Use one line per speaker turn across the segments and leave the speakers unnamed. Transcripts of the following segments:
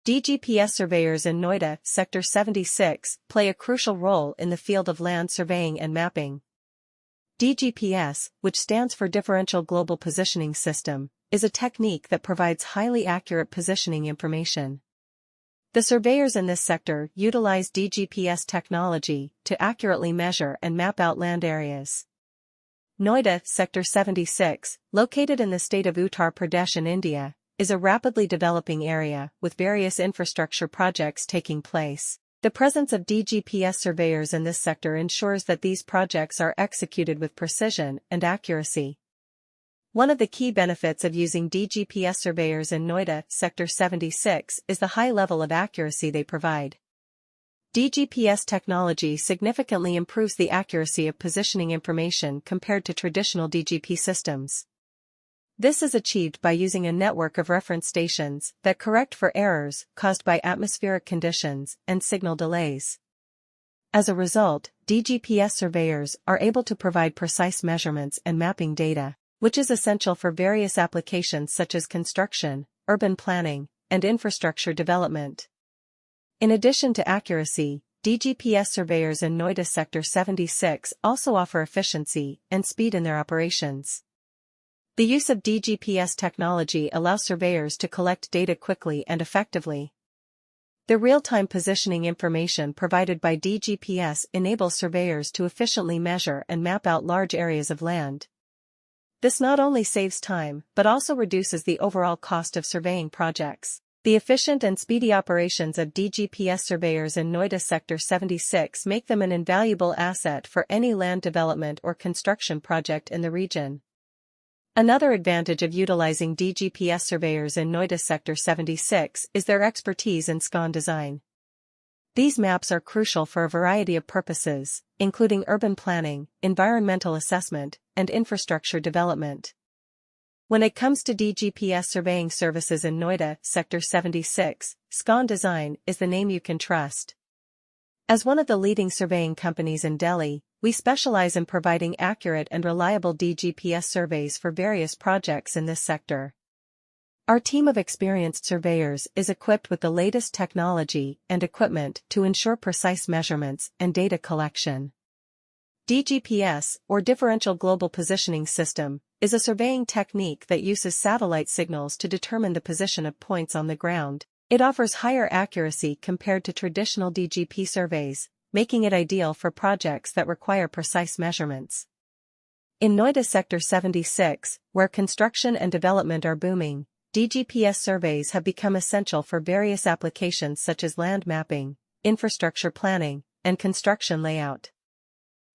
DGPS surveyors in Noida Sector 76 play a crucial role in the field of land surveying and mapping. DGPS, which stands for Differential Global Positioning System, is a technique that provides highly accurate positioning information. The surveyors in this sector utilize DGPS technology to accurately measure and map out land areas. Noida Sector 76, located in the state of Uttar Pradesh in India, is a rapidly developing area with various infrastructure projects taking place. The presence of DGPS surveyors in this sector ensures that these projects are executed with precision and accuracy. One of the key benefits of using DGPS surveyors in Noida Sector 76 is the high level of accuracy they provide. DGPS technology significantly improves the accuracy of positioning information compared to traditional DGP systems. This is achieved by using a network of reference stations that correct for errors caused by atmospheric conditions and signal delays. As a result, DGPS surveyors are able to provide precise measurements and mapping data, which is essential for various applications such as construction, urban planning, and infrastructure development. In addition to accuracy, DGPS surveyors in Noida Sector 76 also offer efficiency and speed in their operations. The use of DGPS technology allows surveyors to collect data quickly and effectively. The real-time positioning information provided by DGPS enables surveyors to efficiently measure and map out large areas of land. This not only saves time but also reduces the overall cost of surveying projects. The efficient and speedy operations of DGPS surveyors in Noida Sector 76 make them an invaluable asset for any land development or construction project in the region. Another advantage of utilizing DGPS surveyors in Noida Sector 76 is their expertise in SCON design. These maps are crucial for a variety of purposes, including urban planning, environmental assessment, and infrastructure development. When it comes to DGPS surveying services in Noida Sector 76, SCON design is the name you can trust. As one of the leading surveying companies in Delhi, we specialize in providing accurate and reliable DGPS surveys for various projects in this sector. Our team of experienced surveyors is equipped with the latest technology and equipment to ensure precise measurements and data collection. DGPS, or Differential Global Positioning System, is a surveying technique that uses satellite signals to determine the position of points on the ground. It offers higher accuracy compared to traditional DGP surveys, making it ideal for projects that require precise measurements. In Noida Sector 76, where construction and development are booming, DGPS surveys have become essential for various applications such as land mapping, infrastructure planning, and construction layout.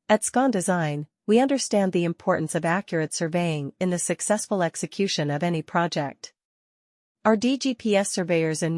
At SCON Design, we understand the importance of accurate surveying in the successful execution of any project. Our DGPS surveyors in Noida